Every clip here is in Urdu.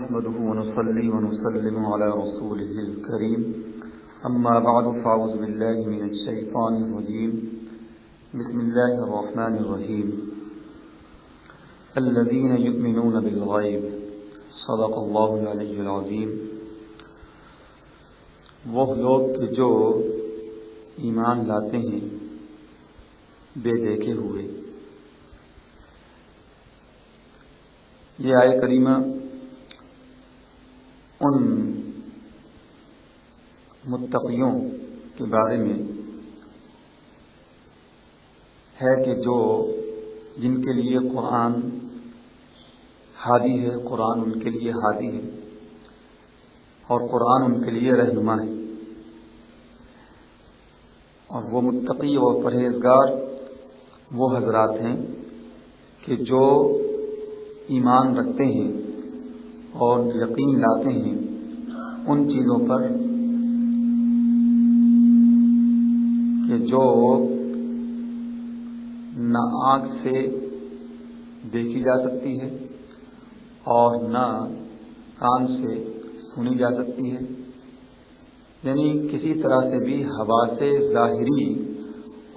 نحمده ونصلي ونسلم على رسوله الكريم أما بعد فأعوذ بالله من الشيطان الرجيم بسم الله الرحمن الرحيم الذين يؤمنون بالغيب صدق الله العلي العظيم وہ لوگ کہ جو ایمان لاتے ہیں بے دیکھے ہوئے. یہ آیت کریمہ ان متقیوں کے بارے میں ہے کہ جن کے لیے قرآن ہادی ہے، قرآن ان کے لیے ہادی ہے اور قرآن ان کے لیے رہنما ہے. اور وہ متقی اور پرہیزگار وہ حضرات ہیں کہ جو ایمان رکھتے ہیں اور یقین لاتے ہیں ان چیزوں پر کہ جو نہ آنکھ سے دیکھی جا سکتی ہے اور نہ کان سے سنی جا سکتی ہے، یعنی کسی طرح سے بھی حواس ظاہری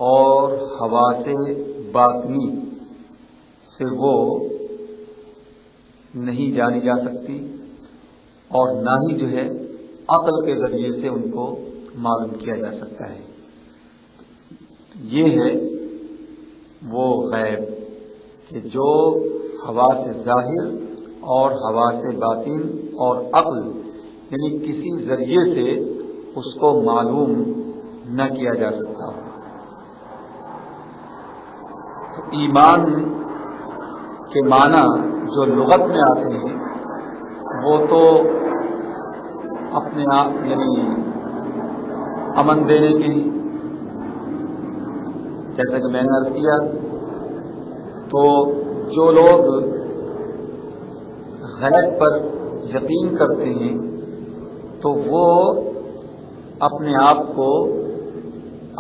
اور حواس باطنی سے وہ نہیں جانی جا سکتی اور نہ ہی عقل کے ذریعے سے ان کو معلوم کیا جا سکتا ہے. یہ ہے وہ غیب کہ جو حواس ظاہر اور حواس باطن اور عقل یعنی کسی ذریعے سے اس کو معلوم نہ کیا جا سکتا. تو ایمان کے معنی جو لغت میں آتے ہیں وہ تو اپنے آپ یعنی امن دینے کے، جیسا کہ میں نے عرض کیا. تو جو لوگ غیب پر یقین کرتے ہیں تو وہ اپنے آپ کو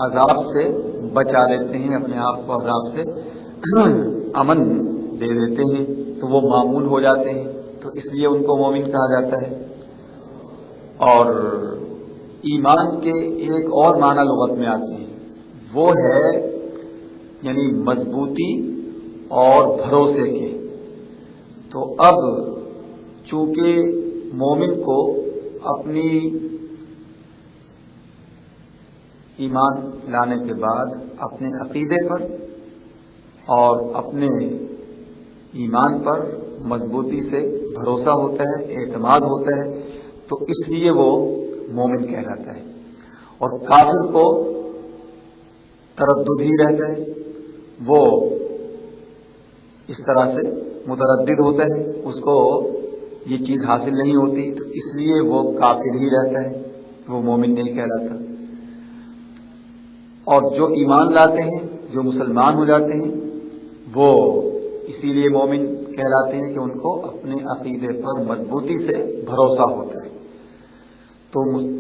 عذاب سے بچا لیتے ہیں، اپنے آپ کو عذاب سے امن دے دیتے ہیں، تو وہ معمول ہو جاتے ہیں. تو اس لیے ان کو مومن کہا جاتا ہے. اور ایمان کے ایک اور معنی لغت میں آتے ہیں، وہ ہے یعنی مضبوطی اور بھروسے کے. تو اب چونکہ مومن کو اپنی ایمان لانے کے بعد اپنے عقیدے پر اور اپنے ایمان پر مضبوطی سے بھروسہ ہوتا ہے، اعتماد ہوتا ہے، تو اس لیے وہ مومن کہلاتا ہے. اور کافر کو تردد ہی رہتا ہے، وہ اس طرح سے متردد ہوتا ہے، اس کو یہ چیز حاصل نہیں ہوتی، تو اس لیے وہ کافر ہی رہتا ہے، وہ مومن نہیں کہلاتا. اور جو ایمان لاتے ہیں، جو مسلمان ہو جاتے ہیں، وہ اسی لیے مومن کہلاتے ہیں کہ ان کو اپنے عقیدے پر مضبوطی سے بھروسہ ہوتا ہے. تو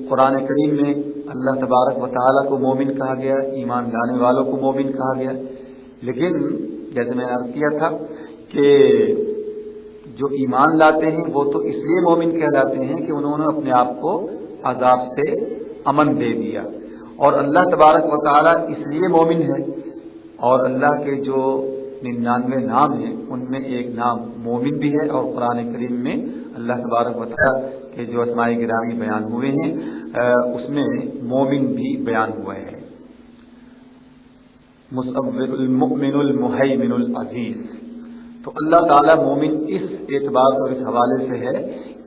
قرآن کریم میں اللہ تبارک و تعالیٰ کو مومن کہا گیا، ایمان لانے والوں کو مومن کہا گیا. لیکن جیسے میں نے عرض کیا تھا کہ جو ایمان لاتے ہیں وہ تو اس لیے مومن کہلاتے ہیں کہ انہوں نے اپنے آپ کو عذاب سے امن دے دیا. اور اللہ تبارک و تعالیٰ اس لیے مومن ہے، اور اللہ کے جو 99 نام ہیں ان میں ایک نام مومن بھی ہے. اور قرآن کریم میں اللہ تبارک و تعالیٰ کے جو اسماء گرامی بیان ہوئے ہیں اس میں مومن بھی بیان ہوا ہے. مصور المؤمن المہیمن العزیز. تو اللہ تعالیٰ مومن اس اعتبار اور اس حوالے سے ہے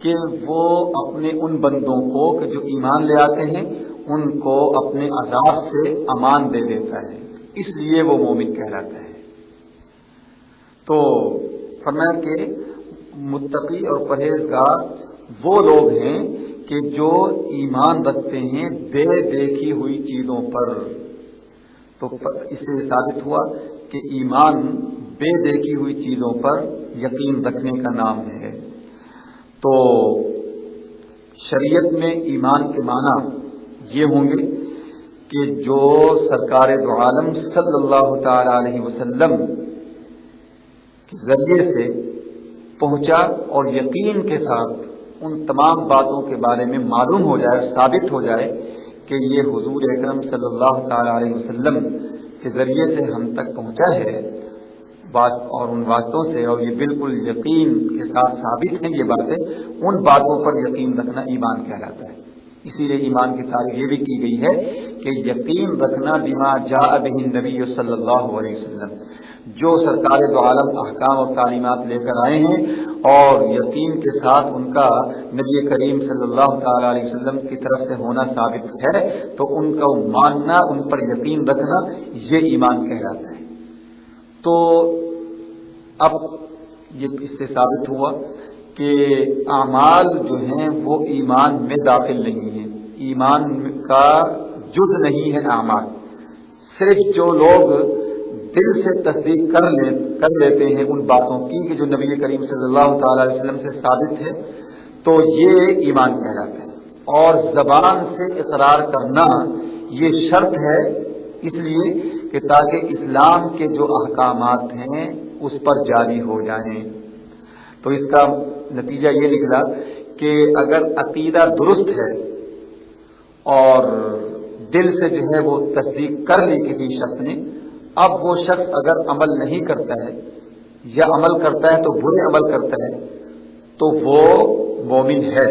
کہ وہ اپنے ان بندوں کو کہ جو ایمان لے آتے ہیں ان کو اپنے عذاب سے امان دے دیتا ہے، اس لیے وہ مومن کہلاتا ہے. تو فرمایا کہ متقی اور پرہیزگار وہ لوگ ہیں کہ جو ایمان رکھتے ہیں بے دیکھی ہوئی چیزوں پر. تو اس سے ثابت ہوا کہ ایمان بے دیکھی ہوئی چیزوں پر یقین رکھنے کا نام ہے. تو شریعت میں ایمان کے معنی یہ ہوں گے کہ جو سرکار دو عالم صلی اللہ تعالی علیہ وسلم کے ذریعے سے پہنچا اور یقین کے ساتھ ان تمام باتوں کے بارے میں معلوم ہو جائے، ثابت ہو جائے کہ یہ حضور اکرم صلی اللہ تعالی علیہ وسلم کے ذریعے سے ہم تک پہنچا ہے اور ان واسطوں سے، اور یہ بالکل یقین کے ساتھ ثابت ہیں یہ باتیں، ان باتوں پر یقین رکھنا ایمان کہلاتا ہے۔ اسی لیے ایمان کی تعریف یہ بھی کی گئی ہے کہ یقین رکھنا بما جاء بہ النبی صلی اللہ علیہ وسلم، جو سرکار دو عالم احکام اور تعلیمات لے کر آئے ہیں، اور یقین کے ساتھ ان کا نبی کریم صلی اللہ تعالی علیہ وسلم کی طرف سے ہونا ثابت ہے، تو ان کا ماننا، ان پر یقین رکھنا، یہ ایمان کہلاتا ہے۔ تو اب یہ اس سے ثابت ہوا کہ اعمال جو ہیں وہ ایمان میں داخل نہیں ہیں، ایمان کا جز نہیں ہے اعمال۔ صرف جو لوگ دل سے تصدیق کر لیتے ہیں ان باتوں کی کہ جو نبی کریم صلی اللہ تعالی علیہ وسلم سے ثابت ہے، تو یہ ایمان کہلاتا ہے۔ اور زبان سے اقرار کرنا یہ شرط ہے، اس لیے کہ تاکہ اسلام کے جو احکامات ہیں اس پر جاری ہو جائیں۔ تو اس کا نتیجہ یہ نکلا کہ اگر عقیدہ درست ہے اور دل سے جو ہے وہ تصدیق کر لی کسی شخص نے، اب وہ شخص اگر عمل نہیں کرتا ہے یا عمل کرتا ہے تو برے عمل کرتا ہے تو وہ مومن ہے۔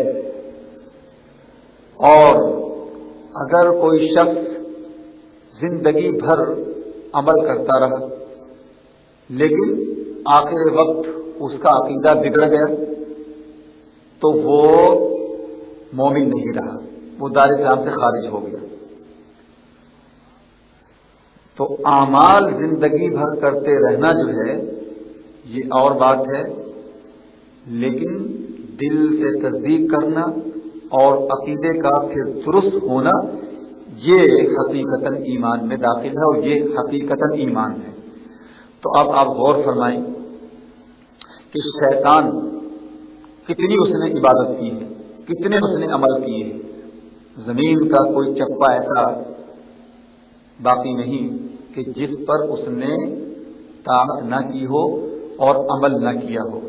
اور اگر کوئی شخص زندگی بھر عمل کرتا رہا لیکن آخر وقت اس کا عقیدہ بگڑ گیا تو وہ مومن نہیں رہا، وہ دار اسلام سے خارج ہو گیا۔ تو اعمال زندگی بھر کرتے رہنا جو ہے یہ اور بات ہے، لیکن دل سے تصدیق کرنا اور عقیدے کا پھر درست ہونا یہ حقیقتاً ایمان میں داخل ہے، اور یہ حقیقتاً ایمان ہے۔ تو اب آپ غور فرمائیں کہ شیطان کتنی اس نے عبادت کی ہے، کتنے اس نے عمل کیے ہیں، زمین کا کوئی چپا ایسا باقی نہیں کہ جس پر اس نے طاعت نہ کی ہو اور عمل نہ کیا ہو۔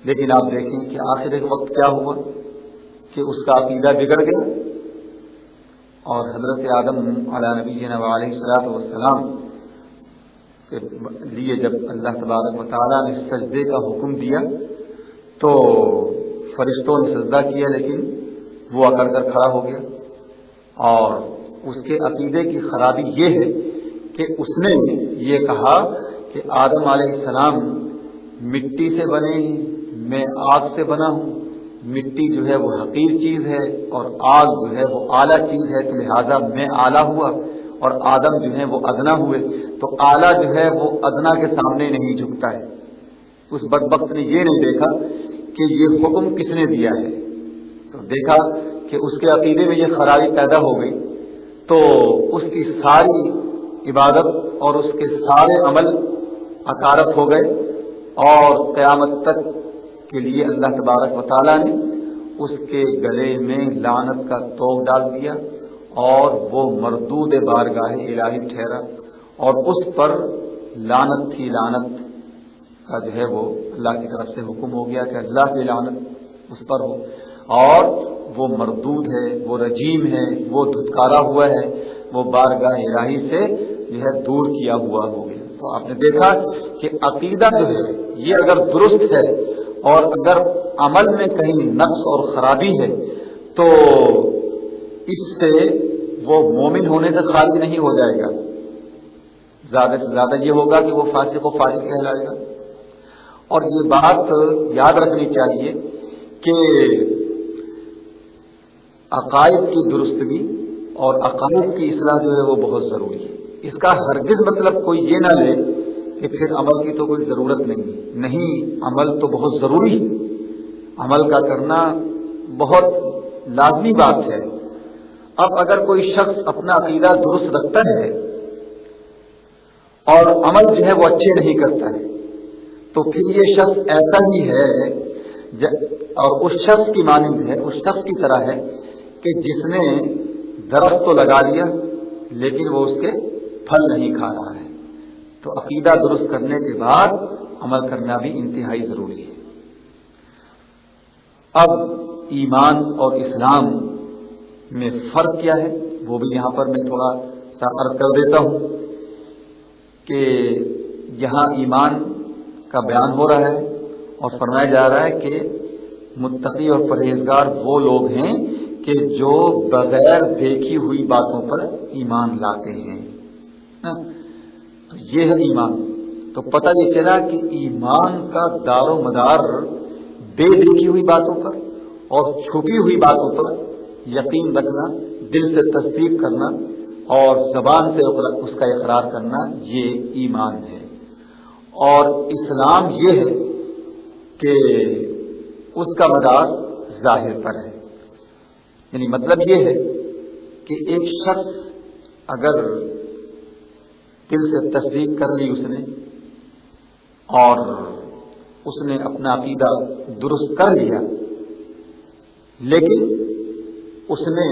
لیکن آپ دیکھیں کہ آخر ایک وقت کیا ہوا کہ اس کا عقیدہ بگڑ گیا، اور حضرت آدم علیہ نبینا علیہ الصلوۃ والسلام کے لیے جب اللہ تبارک و تعالیٰ نے سجدے کا حکم دیا تو فرشتوں نے سجدہ کیا، لیکن وہ اکڑ کر کھڑا ہو گیا۔ اور اس کے عقیدے کی خرابی یہ ہے کہ اس نے یہ کہا کہ آدم علیہ السلام مٹی سے بنے ہیں، میں آگ سے بنا ہوں، مٹی جو ہے وہ حقیر چیز ہے اور آگ جو ہے وہ اعلیٰ چیز ہے، تو لہٰذا میں اعلیٰ ہوا اور آدم جو ہے وہ ادنا ہوئے، تو اعلیٰ جو ہے وہ ادنا کے سامنے نہیں جھکتا ہے۔ اس بدبخت نے یہ نہیں دیکھا کہ یہ حکم کس نے دیا ہے، تو دیکھا کہ اس کے عقیدے میں یہ خرابی پیدا ہو گئی، تو اس کی ساری عبادت اور اس کے سارے عمل عکارت ہو گئے، اور قیامت تک کے لیے اللہ تبارک و تعالیٰ نے اس کے گلے میں لعنت کا توق ڈال دیا، اور وہ مردود بارگاہ الہی ٹھہرا، اور اس پر لعنت کی لعنت کا جو ہے وہ اللہ کی طرف سے حکم ہو گیا کہ اللہ کی لعنت اس پر ہو، اور وہ مردود ہے، وہ رجیم ہے، وہ دھتکارا ہوا ہے، وہ بارگاہ الہی سے جو ہے دور کیا ہوا ہو گیا۔ تو آپ نے دیکھا کہ عقیدہ جو ہے یہ اگر درست ہے اور اگر عمل میں کہیں نقص اور خرابی ہے تو اس سے وہ مومن ہونے سے خارج نہیں ہو جائے گا، زیادہ سے زیادہ یہ ہوگا کہ وہ فاسق و فاجر کہلائے گا۔ اور یہ بات یاد رکھنی چاہیے کہ عقائد کی درستگی اور عقائد کی اصلاح جو ہے وہ بہت ضروری ہے۔ اس کا ہرگز مطلب کوئی یہ نہ لے کہ پھر عمل کی تو کوئی ضرورت نہیں، عمل تو بہت ضروری ہے، عمل کا کرنا بہت لازمی بات ہے۔ اب اگر کوئی شخص اپنا عقیدہ درست رکھتا ہے اور عمل جو ہے وہ اچھے نہیں کرتا ہے تو پھر یہ شخص ایسا ہی ہے، اور اس شخص کی مانند ہے، اس شخص کی طرح ہے کہ جس نے درخت تو لگا لیا لیکن وہ اس کے پھل نہیں کھا رہا ہے۔ تو عقیدہ درست کرنے کے بعد عمل کرنا بھی انتہائی ضروری ہے۔ اب ایمان اور اسلام میں فرق کیا ہے وہ بھی یہاں پر میں تھوڑا سا عرض کر دیتا ہوں کہ یہاں ایمان کا بیان ہو رہا ہے اور فرمایا جا رہا ہے کہ متقی اور پرہیزگار وہ لوگ ہیں کہ جو بغیر دیکھی ہوئی باتوں پر ایمان لاتے ہیں. تو یہ ہے ایمان. تو پتہ یہ چلا کہ ایمان کا دار و مدار بے دیکھی ہوئی باتوں پر اور چھپی ہوئی باتوں پر یقین رکھنا، دل سے تصدیق کرنا اور زبان سے اس کا اقرار کرنا، یہ ایمان ہے. اور اسلام یہ ہے کہ اس کا مدار ظاہر پر ہے. یعنی مطلب یہ ہے کہ ایک شخص اگر دل سے تصدیق کر لی اس نے اور اس نے اپنا عقیدہ درست کر لیا، لیکن اس نے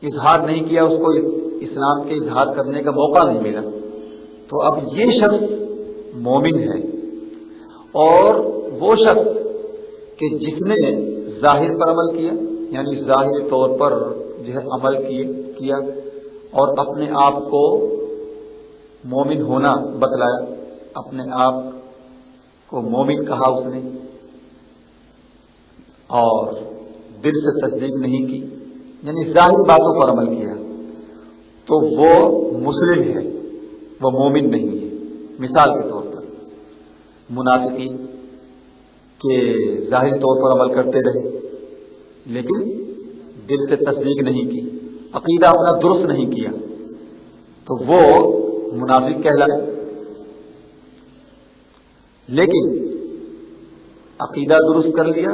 اظہار نہیں کیا، اس کو اسلام کے اظہار کرنے کا موقع نہیں ملا، تو اب یہ شخص مومن ہے. اور وہ شخص کہ جس نے ظاہر پر عمل کیا، یعنی ظاہری طور پر جو ہے عمل کیا اور اپنے آپ کو مومن ہونا بتلایا، اپنے آپ کو مومن کہا اس نے، اور دل سے تصدیق نہیں کی، یعنی ظاہری باتوں پر عمل کیا، تو وہ مسلم ہے، وہ مومن نہیں ہے. مثال کے طور پر منافقین کہ ظاہری طور پر عمل کرتے رہے لیکن دل سے تصدیق نہیں کی، عقیدہ اپنا درست نہیں کیا، تو وہ منافق کہلائے. لیکن عقیدہ درست کر لیا،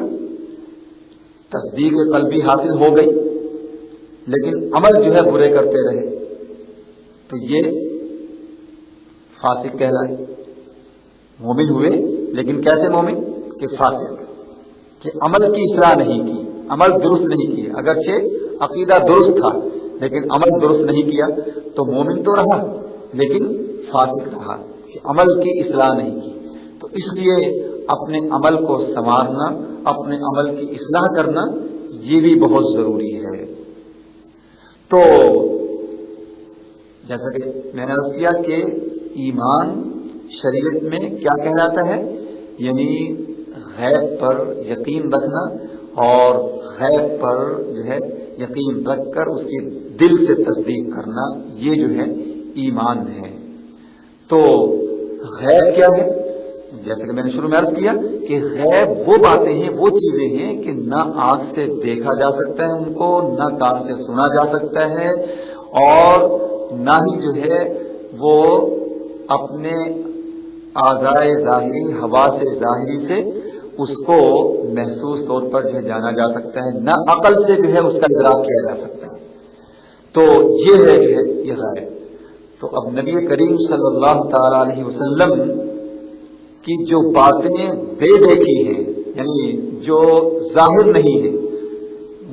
تصدیق قلبی حاصل ہو گئی، لیکن عمل جو ہے برے کرتے رہے، تو یہ فاسق کہلائے. مومن ہوئے لیکن کیسے مومن کہ فاسق، کہ عمل کی اصلاح نہیں کی، عمل درست نہیں کیا. اگرچہ عقیدہ درست تھا لیکن عمل درست نہیں کیا تو مومن تو رہا لیکن فاسق رہا، کہ عمل کی اصلاح نہیں کی. تو اس لیے اپنے عمل کو سنوارنا، اپنے عمل کی اصلاح کرنا یہ بھی بہت ضروری ہے. تو جیسا کہ میں نے عرض کیا کہ ایمان شریعت میں کیا کہلاتا ہے، یعنی غیب پر یقین رکھنا اور غیب پر جو ہے یقین رکھ کر اس کی دل سے تصدیق کرنا، یہ جو ہے ایمان ہے. تو غیب کیا ہے؟ جیسے کہ میں نے شروع میں عرض کیا کہ غیب وہ باتیں ہیں، وہ چیزیں ہیں کہ نہ آنکھ سے دیکھا جا سکتا ہے، ان کو نہ کان سے سنا جا سکتا ہے، اور نہ ہی جو ہے وہ اپنے اعضائے ظاہری، حواس ظاہری سے اس کو محسوس طور پر جو ہے جانا جا سکتا ہے، نہ عقل سے جو ہے اس کا ادراک کیا جا سکتا ہے. تو یہ ہے جو ہے یہ غیب. تو اب نبی کریم صلی اللہ تعالی علیہ وسلم کی جو باتیں بے دیکھی ہیں، یعنی جو ظاہر نہیں ہے،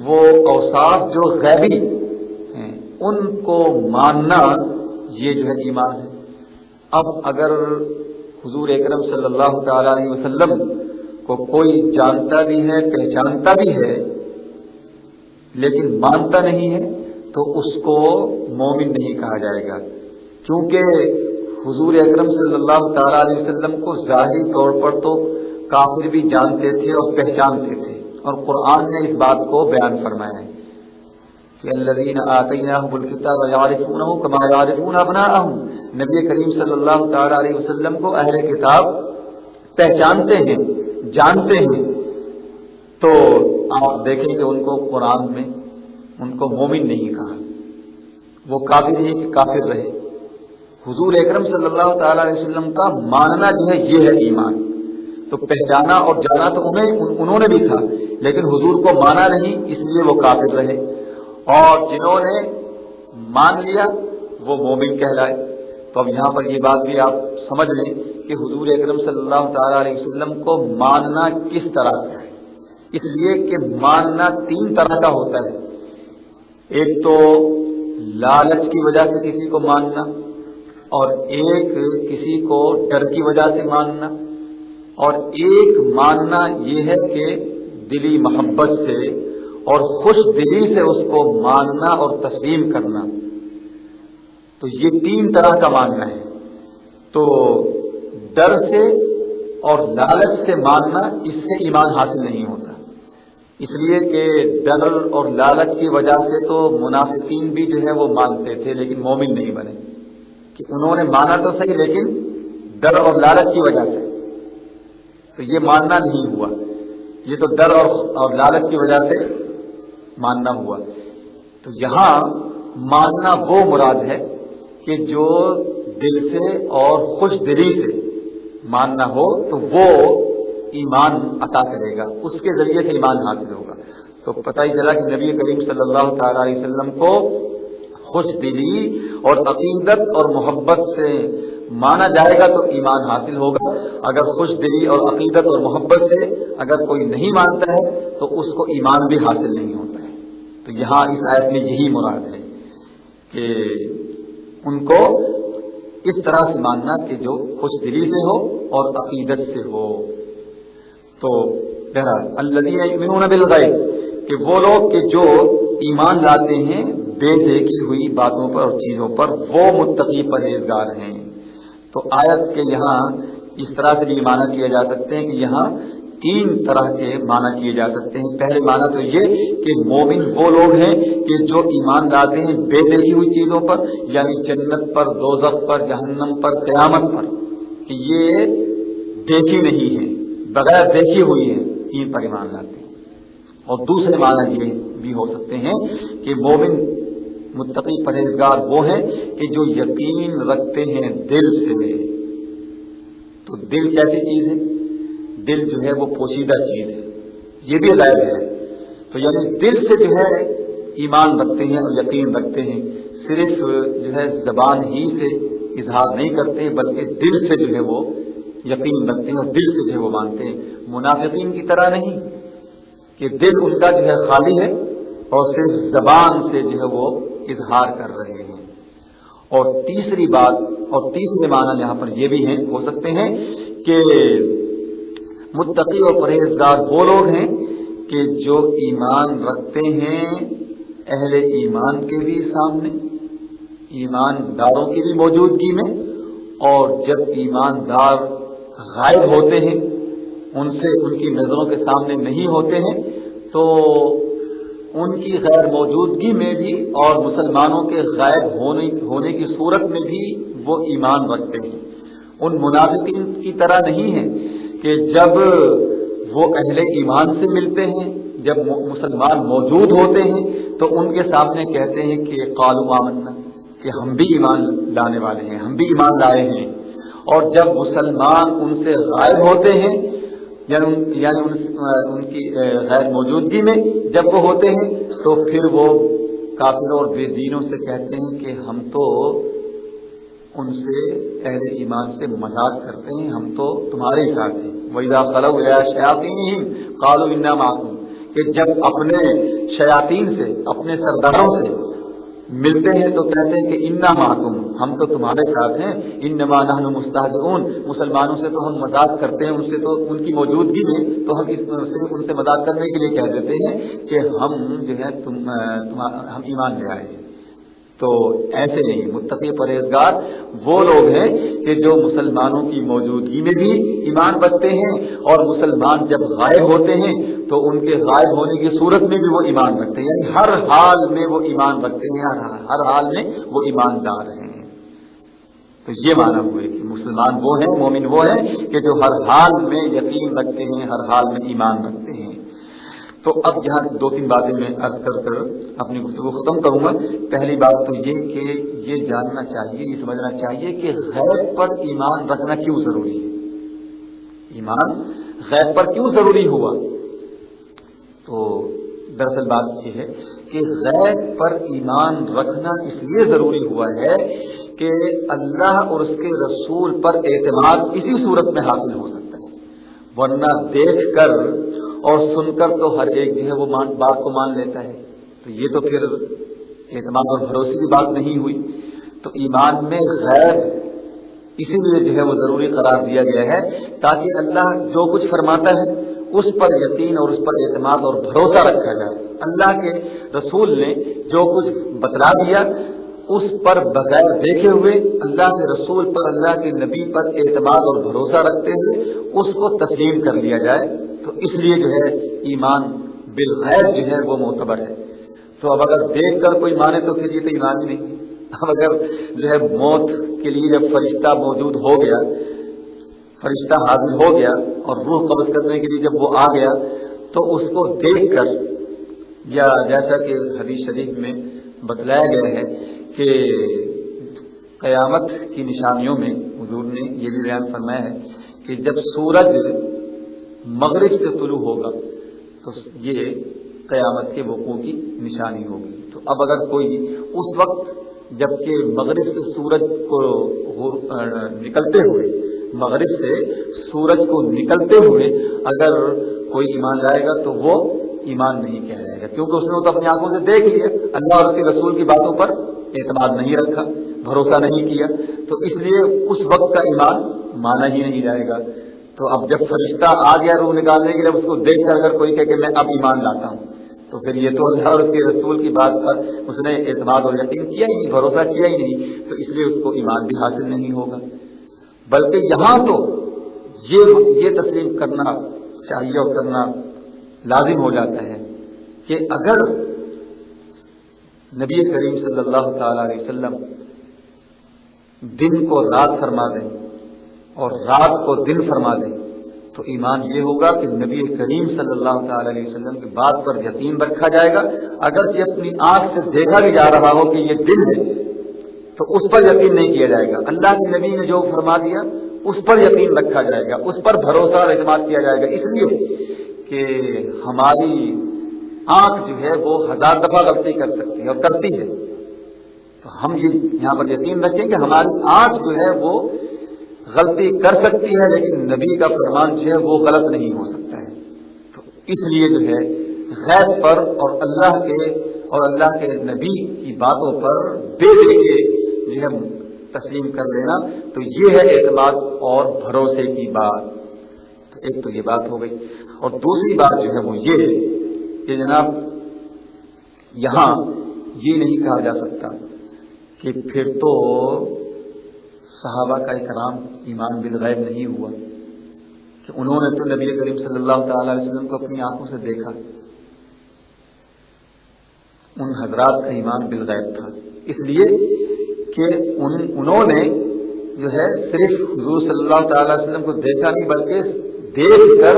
وہ اوصاف جو غیبی ہیں، ان کو ماننا یہ جو ہے ایمان ہے. اب اگر حضور اکرم صلی اللہ تعالی علیہ وسلم کو کوئی جانتا بھی ہے، پہچانتا بھی ہے، لیکن مانتا نہیں ہے، تو اس کو مومن نہیں کہا جائے گا. کیونکہ حضور اکرم صلی اللہ تعالی علیہ وسلم کو ظاہری طور پر تو کافر بھی جانتے تھے اور پہچانتے تھے، اور قرآن نے اس بات کو بیان فرمایا ہے کہ الذین آتیناہم الکتاب یعرفونہ کما یعرفون ابناءہم. نبی کریم صلی اللہ تعالی علیہ وسلم کو اہل کتاب پہچانتے ہیں، جانتے ہیں. تو آپ دیکھیں کہ ان کو قرآن میں ان کو مومن نہیں کہا، وہ کافر ہی کہ کافر رہے. حضور اکرم صلی اللہ تعالی علیہ وسلم کا ماننا جو ہے یہ ہے ایمان. تو پہچانا اور جانا تو انہوں نے بھی تھا، لیکن حضور کو مانا نہیں، اس لیے وہ کافر رہے. اور جنہوں نے مان لیا وہ مومن کہلائے. تو اب یہاں پر یہ بات بھی آپ سمجھ لیں کہ حضور اکرم صلی اللہ تعالی علیہ وسلم کو ماننا کس طرح کا ہے. اس لیے کہ ماننا تین طرح کا ہوتا ہے. ایک تو لالچ کی وجہ سے کسی کو ماننا، اور ایک کسی کو ڈر کی وجہ سے ماننا، اور ایک ماننا یہ ہے کہ دلی محبت سے اور خوش دلی سے اس کو ماننا اور تسلیم کرنا، تو یہ 3 طرح کا ماننا ہے۔ تو ڈر سے اور لالچ سے ماننا، اس سے ایمان حاصل نہیں ہوتا، اس لیے کہ ڈر اور لالچ کی وجہ سے تو منافقین بھی جو ہے وہ مانتے تھے لیکن مومن نہیں بنے، کہ انہوں نے مانا تو صحیح لیکن ڈر اور لالچ کی وجہ سے، تو یہ ماننا نہیں ہوا، یہ تو ڈر اور لالچ کی وجہ سے ماننا ہوا۔ تو یہاں ماننا وہ مراد ہے کہ جو دل سے اور خوش دلی سے ماننا ہو تو وہ ایمان عطا کرے گا، اس کے ذریعے سے ایمان حاصل ہوگا۔ تو پتہ ہی چلا کہ نبی کریم صلی اللہ تعالی علیہ وسلم کو خوش دلی اور عقیدت اور محبت سے مانا جائے گا تو ایمان حاصل ہوگا، اگر خوش دلی اور عقیدت اور محبت سے اگر کوئی نہیں مانتا ہے تو اس کو ایمان بھی حاصل نہیں ہوتا ہے۔ تو یہاں اس آیت میں یہی مراد ہے کہ ان کو اس طرح سے ماننا کہ جو خوش دلی سے ہو اور عقیدت سے ہو۔ تو بہرحال الذین یؤمنون بالغیب، کہ وہ لوگ کہ جو ایمان لاتے ہیں بے دیکھی ہوئی باتوں پر اور چیزوں پر، وہ متقی پرہیزگار ہیں۔ تو آیت کے یہاں اس طرح سے بھی معنی کیا جا سکتے ہیں کہ یہاں 3 طرح کے معنی کیے جا سکتے ہیں۔ پہلے معنی تو یہ کہ مومن وہ لوگ ہیں کہ جو ایمان لاتے ہیں بے دیکھی ہوئی چیزوں پر، یعنی جنت پر، دوزخ پر، جہنم پر، قیامت پر، کہ یہ دیکھی نہیں ہے، بغیر دیکھی ہوئی ہے، ان پر ایمان لاتے ہیں۔ اور دوسرے معنی یہ بھی ہو سکتے ہیں کہ مومن متقی پرہیزگار وہ ہیں کہ جو یقین رکھتے ہیں دل سے۔ تو دل کیسی چیز ہے؟ دل جو ہے وہ پوشیدہ چیز ہے، یہ بھی غیب ہے۔ تو یعنی دل سے جو ہے ایمان رکھتے ہیں اور یقین رکھتے ہیں، صرف جو ہے زبان ہی سے اظہار نہیں کرتے بلکہ دل سے جو ہے وہ یقین رکھتے ہیں اور دل سے جو ہے وہ مانتے ہیں۔ منافقین کی طرح نہیں کہ دل ان کا جو ہے خالی ہے اور صرف زبان سے جو ہے وہ اظہار کر رہے ہیں۔ اور تیسری بات اور تیسرے معنی یہاں پر یہ بھی ہیں، ہو سکتے ہیں کہ متقی اور پرہیزگار وہ لوگ ہیں کہ جو ایمان رکھتے ہیں اہل ایمان کے بھی سامنے، ایمانداروں کی بھی موجودگی میں، اور جب ایماندار غائب ہوتے ہیں، ان سے ان کی نظروں کے سامنے نہیں ہوتے ہیں، تو ان کی غیر موجودگی میں بھی اور مسلمانوں کے غائب ہونے کی صورت میں بھی وہ ایمان رکھتے ہیں۔ ان منافقین کی طرح نہیں ہے کہ جب وہ اہل ایمان سے ملتے ہیں، جب مسلمان موجود ہوتے ہیں تو ان کے سامنے کہتے ہیں کہ قالوا آمنا، کہ ہم بھی ایمان لانے والے ہیں، ہم بھی ایمان لائے ہیں، اور جب مسلمان ان سے غائب ہوتے ہیں یعنی ان کی غیر موجودگی میں جب وہ ہوتے ہیں تو پھر وہ کافروں اور بے دینوں سے کہتے ہیں کہ ہم تو ان سے اہل ایمان سے مذاق کرتے ہیں، ہم تو تمہارے ساتھ ہیں۔ وَإِذَا خَلَوْا إِلَىٰ شَيَاطِينِهِمْ قَالُوا إِنَّا مَعَكُمْ، کہ جب اپنے شیاطین سے، اپنے سرداروں سے ملتے ہیں تو کہتے ہیں کہ اِنَّا مَعَكُمْ، ہم تو تمہارے ساتھ ہیں، إِنَّمَا نَحْنُ مُسْتَهْزِئُونَ، مسلمانوں سے تو ہم مذاق کرتے ہیں، ان سے تو ان کی موجودگی میں تو ہم صرف ان سے مذاق کرنے کے لیے کہہ دیتے ہیں کہ ہم جو ہے ہم ایمان لے آئے ہیں۔ تو ایسے نہیں، متقی پرہیزگار وہ لوگ ہیں کہ جو مسلمانوں کی موجودگی میں بھی ایمان رکھتے ہیں اور مسلمان جب غائب ہوتے ہیں تو ان کے غائب ہونے کی صورت میں بھی وہ ایمان رکھتے ہیں، یعنی ہر حال میں وہ ایمان رکھتے ہیں، ہر حال میں وہ ایماندار ہیں۔ تو یہ معنی ہوئے کہ مسلمان وہ ہیں، مومن وہ ہیں کہ جو ہر حال میں یقین رکھتے ہیں، ہر حال میں ایمان رکھتے ہیں۔ تو اب یہاں 2-3 باتیں میں عرض کر اپنی گفتگو ختم کروں گا۔ پہلی بات تو یہ کہ یہ جاننا چاہیے، یہ سمجھنا چاہیے کہ غیب پر ایمان رکھنا کیوں ضروری ہے، ایمان غیب پر کیوں ضروری ہوا۔ تو دراصل بات یہ ہے کہ غیب پر ایمان رکھنا اس لیے ضروری ہوا ہے کہ اللہ اور اس کے رسول پر اعتماد اسی صورت میں حاصل ہو سکتا ہے، ورنہ دیکھ کر اور سن کر تو ہر ایک جو ہے وہ بات کو مان لیتا ہے، تو یہ تو پھر اعتماد اور بھروسے کی بات نہیں ہوئی۔ تو ایمان میں غیب اسی لیے جو ہے وہ ضروری قرار دیا گیا ہے تاکہ اللہ جو کچھ فرماتا ہے اس پر یقین اور اس پر اعتماد اور بھروسہ رکھا جائے. اللہ کے رسول نے جو کچھ بتلا دیا اس پر بغیر دیکھے ہوئے اللہ کے رسول پر، اللہ کے نبی پر اعتماد اور بھروسہ رکھتے ہوئے اس کو تسلیم کر لیا جائے. تو اس لیے جو ہے ایمان بالغیب جو ہے وہ معتبر ہے. تو اب اگر دیکھ کر کوئی مانے تو پھر یہ تو ایمان ہی نہیں. اب اگر جو ہے موت کے لیے جب فرشتہ موجود ہو گیا، فرشتہ حاضر ہو گیا اور روح قبض کرنے کے لیے جب وہ آ گیا تو اس کو دیکھ کر، یا جیسا کہ حدیث شریف میں بتلایا گیا ہے کہ قیامت کی نشانیوں میں حضور نے یہ بھی بیان فرمایا ہے کہ جب سورج مغرب سے طلوع ہوگا تو یہ قیامت کے وقوع کی نشانی ہوگی. تو اب اگر کوئی اس وقت جبکہ مغرب سے سورج کو نکلتے ہوئے، مغرب سے سورج کو نکلتے ہوئے اگر کوئی ایمان لائے گا تو وہ ایمان نہیں کہلائے گا، کیونکہ اس نے تو اپنی آنکھوں سے دیکھ لیا، اللہ اور اس کے رسول کی باتوں پر اعتماد نہیں رکھا، بھروسہ نہیں کیا، تو اس لیے اس وقت کا ایمان مانا ہی نہیں جائے گا. تو اب جب فرشتہ آ گیا روح نکالنے کے لیے، اس کو دیکھ کر اگر کوئی کہے کہ میں اب ایمان لاتا ہوں، تو پھر یہ تو اللہ اور اس کے رسول کی بات پر اس نے اعتماد اور یقین کیا ہی نہیں، بھروسہ کیا ہی نہیں، تو اس لیے اس کو ایمان بھی حاصل نہیں ہوگا. بلکہ یہاں تو یہ تسلیم کرنا چاہیے اور کرنا لازم ہو جاتا ہے کہ اگر نبی کریم صلی اللہ تعالی علیہ وسلم دن کو رات فرما دیں اور رات کو دن فرما دیں تو ایمان یہ ہوگا کہ نبی کریم صلی اللہ تعالی علیہ وسلم کی بات پر یقین رکھا جائے گا. اگرچہ اپنی آنکھ سے دیکھا بھی جا رہا ہو کہ یہ دن ہے تو اس پر یقین نہیں کیا جائے گا. اللہ کے نبی نے جو فرما دیا اس پر یقین رکھا جائے گا، اس پر بھروسہ اور اعتماد کیا جائے گا، اس لیے کہ ہماری آنکھ جو ہے وہ 1000 دفعہ غلطی کر سکتی ہے اور کرتی ہے. تو ہم یہاں پر یقین رکھیں کہ ہماری آنکھ جو ہے وہ غلطی کر سکتی ہے، لیکن نبی کا فرمان جو ہے وہ غلط نہیں ہو سکتا ہے. تو اس لیے جو ہے غیب پر اور اللہ کے نبی کی باتوں پر بے دیکھے جو ہے تسلیم کر لینا، تو یہ ہے اعتماد اور بھروسے کی بات. تو ایک تو یہ بات ہو گئی، اور دوسری بات جو ہے وہ یہ ہے کہ جناب یہاں یہ نہیں کہا جا سکتا کہ پھر تو صحابہ کا کرام ایمان بالغیب نہیں ہوا، کہ انہوں نے تو نبی کریم صلی اللہ تعالی علیہ وسلم کو اپنی آنکھوں سے دیکھا. ان حضرات کا ایمان بالغیب تھا، اس لیے کہ انہوں نے جو ہے صرف حضور صلی اللہ تعالی علیہ وسلم کو دیکھا نہیں، بلکہ دیکھ کر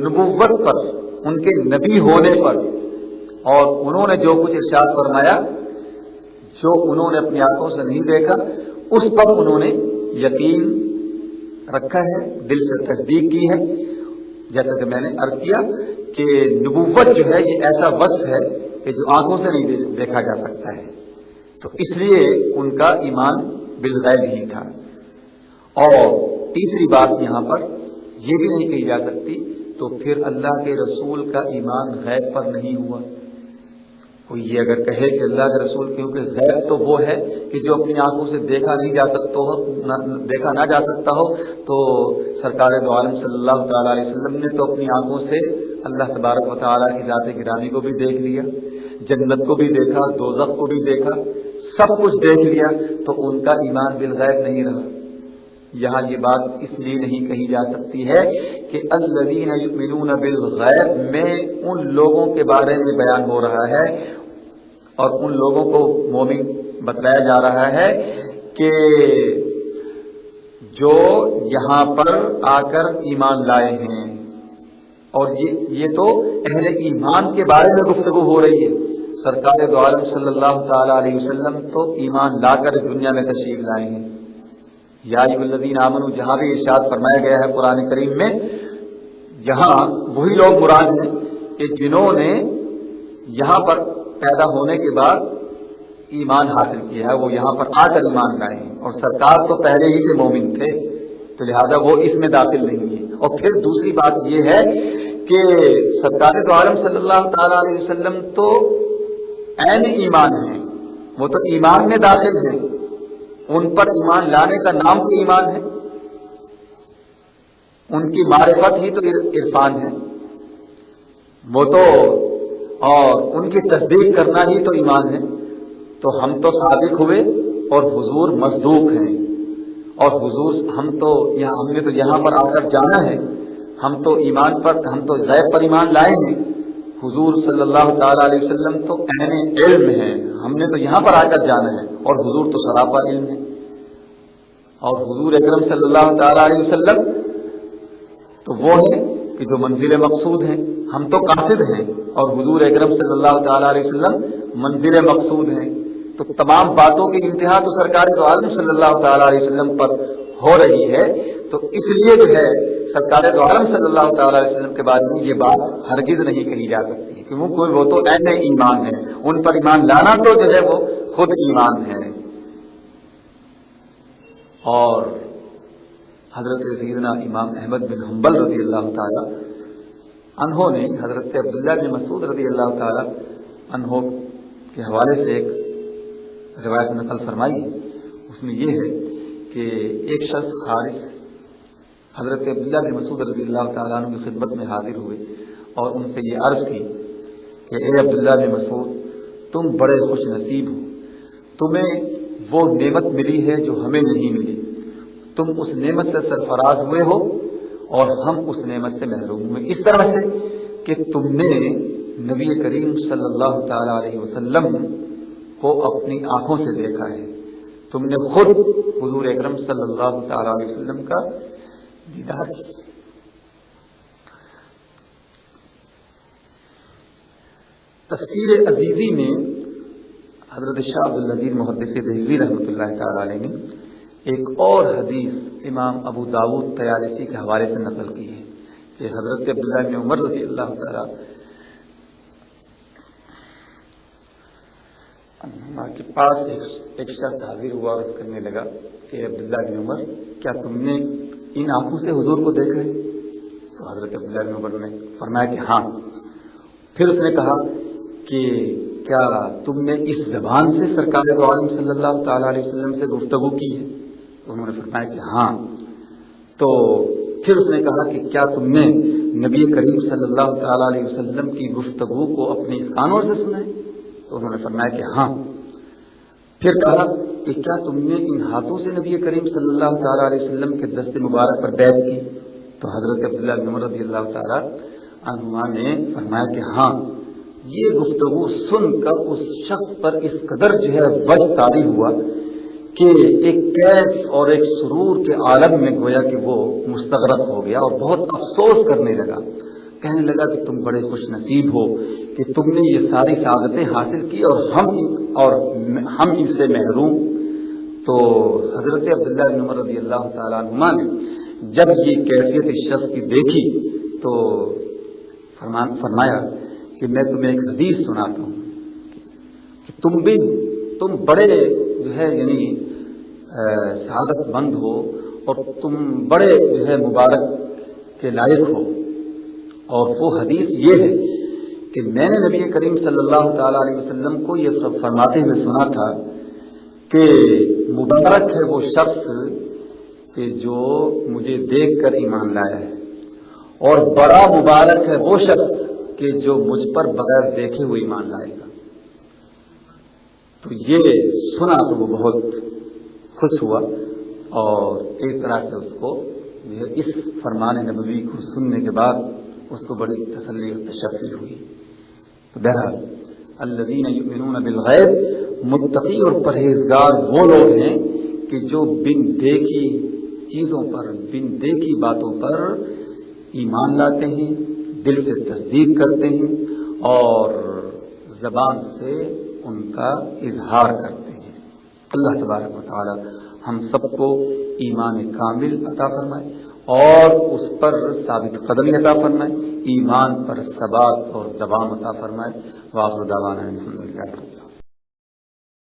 نبوت پر، ان کے نبی ہونے پر، اور انہوں نے جو کچھ ارشاد فرمایا جو انہوں نے اپنی آنکھوں سے نہیں دیکھا اس پر انہوں نے یقین رکھا ہے، دل سے تصدیق کی ہے. جیسا کہ میں نے عرض کیا کہ نبوت جو ہے یہ ایسا وصف ہے کہ جو آنکھوں سے نہیں دیکھا جا سکتا ہے، تو اس لیے ان کا ایمان بالغیب ہی تھا. اور تیسری بات یہاں پر یہ بھی نہیں کہی جا سکتی تو پھر اللہ کے رسول کا ایمان غیب پر نہیں ہوا. کوئی یہ اگر کہے کہ اللہ کے رسول، کیونکہ غیب تو وہ ہے کہ جو اپنی آنکھوں سے دیکھا نہ جا سکتا ہو، تو سرکار دو عالم صلی اللہ تعالی علیہ وسلم نے تو اپنی آنکھوں سے اللہ تبارک و تعالیٰ کی ذات گرامی کو بھی دیکھ لیا، جنت کو بھی دیکھا، دوزخ کو بھی دیکھا، سب کچھ دیکھ لیا، تو ان کا ایمان بالغیب نہیں رہا. یہاں یہ بات اس لیے نہیں کہی جا سکتی ہے کہ الذین یؤمنون بالغیب میں ان لوگوں کے بارے میں بیان ہو رہا ہے اور ان لوگوں کو مومن بتلایا جا رہا ہے کہ جو یہاں پر آ کر ایمان لائے ہیں. اور یہ تو اہل ایمان کے بارے میں گفتگو ہو رہی ہے. سرکار دو عالم صلی اللہ تعالی علیہ وسلم تو ایمان لا کر دنیا میں تشریف لائے ہیں. یا ایھا الذین آمنوا جہاں بھی ارشاد فرمایا گیا ہے قرآن کریم میں، یہاں وہی لوگ مراد ہیں کہ جنہوں نے یہاں پر پیدا ہونے کے بعد ایمان حاصل کیا ہے، وہ یہاں پر آ کر ایمان لائے ہیں. اور سرکار تو پہلے ہی سے مومن تھے، تو لہذا وہ اس میں داخل نہیں ہے. اور پھر دوسری بات یہ ہے کہ سرکار دو عالم صلی اللہ تعالی علیہ وسلم تو عین ایمان ہیں، وہ تو ایمان میں داخل ہیں، ان پر ایمان لانے کا نام تو ایمان ہے، ان کی معرفت ہی تو عرفان ہے. وہ تو اور ان کی تصدیق کرنا ہی تو ایمان ہے. تو ہم تو صادق ہوئے اور حضور مصدوق ہیں، اور حضور ہم نے تو یہاں پر آ کر جانا ہے. ہم تو غیب پر ایمان لائے ہیں. حضور صلی اللہ تعالی علیہ وسلم تو عین علم ہے، ہم نے تو یہاں پر آ کر جانا ہے، اور حضور تو سراپا علم ہے. اور حضور اکرم صلی اللہ تعالی علیہ وسلم تو وہ ہے کہ جو منزل مقصود ہیں. ہم تو قاصد ہیں اور حضور اکرم صلی اللہ تعالی علیہ وسلم منزل مقصود ہیں. تو تمام باتوں کی انتہا تو سرکار دو عالم صلی اللہ تعالی علیہ وسلم پر ہو رہی ہے. تو اس لیے جو ہے سرکار دو عالم صلی اللہ تعالی علیہ وسلم کے بارے میں یہ بات ہرگز نہیں کہی جا سکتی، کیونکہ وہ تو عین ایمان ہے. ان پر ایمان لانا تو جو ہے وہ خود ایمان ہے. اور حضرت سیدنا امام احمد بن حنبل رضی اللہ تعالی عنہ نے حضرت عبداللہ بن مسعود رضی اللہ تعالی عنہ کے حوالے سے ایک روایت نقل فرمائی. اس میں یہ ہے کہ ایک شخص خارج حضرت عبداللہ بن مسعود رضی اللہ تعالیٰ عنہ کی خدمت میں حاضر ہوئے اور ان سے یہ عرض کی کہ اے عبداللہ بن مسعود، تم بڑے خوش نصیب ہو، تمہیں وہ نعمت ملی ہے جو ہمیں نہیں ملی. تم اس نعمت سے سرفراز ہوئے ہو اور ہم اس نعمت سے محروم ہوئے. اس طرح سے کہ تم نے نبی کریم صلی اللہ تعالی علیہ وسلم کو اپنی آنکھوں سے دیکھا ہے، تم نے خود حضور اکرم صلی اللہ تعالی علیہ وسلم کا دیدار کیا. تفسیر عزیزی میں حضرت شاہ عبدالعزیز محدث دہلوی رحمۃ اللہ تعالی علیہ نے ایک اور حدیث امام ابو داود طیالسی کے حوالے سے نقل کی ہے کہ حضرت عبداللہ بن عمر رضی اللہ تعالی عنہ کے پاس ایک شخص حاضر ہوا اور کرنے لگا کہ عبداللہ بن عمر، کیا تم نے ان آنکھوں سے حضور کو دیکھا ہے؟ تو حضرت عبداللہ بن عمر نے فرمایا کہ ہاں. پھر اس نے کہا کہ کیا تم نے اس زبان سے سرکار دو عالم صلی اللہ تعالی علیہ وسلم سے گفتگو کی ہے؟ تو انہوں نے فرمایا کہ ہاں. تو پھر اس نے کہا کہ کیا تم نے نبی کریم صلی اللہ تعالی علیہ وسلم کی گفتگو کو اپنے اس کانوں سے سنا ہے؟ تو انہوں نے فرمایا کہ ہاں. پھر کہا کہ کیا تم نے ان ہاتھوں سے نبی کریم صلی اللہ تعالی علیہ وسلم کے دست مبارک پر بیعت کی؟ تو حضرت عبداللہ بن عمر رضی اللہ تعالی عنہما نے فرمایا کہ ہاں. یہ گفتگو سن کر اس شخص پر اس قدر جو ہے وجد طاری ہوا کہ ایک کیف اور ایک سرور کے عالم میں گویا کہ وہ مستغرق ہو گیا اور بہت افسوس کرنے لگا. کہنے لگا کہ تم بڑے خوش نصیب ہو کہ تم نے یہ ساری سعادتیں حاصل کی اور ہم ان سے محروم. تو حضرت عبداللہ بن عمر رضی اللہ تعالیٰ عنہما نے جب یہ کیفیت اس شخص کی دیکھی تو فرمایا کہ میں تمہیں ایک حدیث سناتا ہوں کہ تم بڑے جو ہے یعنی سعادت مند ہو اور تم بڑے جو ہے مبارک کے لائق ہو. اور وہ حدیث یہ ہے کہ میں نے نبی کریم صلی اللہ تعالی علیہ وسلم کو یہ فرماتے ہوئے سنا تھا کہ مبارک ہے وہ شخص کہ جو مجھے دیکھ کر ایمان لایا ہے، اور بڑا مبارک ہے وہ شخص کہ جو مجھ پر بغیر دیکھے ہوئے ایمان لائے گا. تو یہ سنا تو وہ بہت خوش ہوا اور ایک طرح سے اس کو اس فرمان نبوی کو سننے کے بعد اس کو بڑی تسلی اور تشفی ہوئی. تو بہرحال الذین یؤمنون بالغیب، متقی اور پرہیزگار وہ لوگ ہیں کہ جو بن دیکھی چیزوں پر، بن دیکھی باتوں پر ایمان لاتے ہیں، دل سے تصدیق کرتے ہیں اور زبان سے ان کا اظہار کرتے ہیں. اللہ تبارک و تعالی ہم سب کو ایمان کامل عطا فرمائے اور اس پر ثابت قدمی عطا فرمائے، ایمان پر ثبات اور دوام عطا فرمائے. وآخر دعوانا الحمدللہ.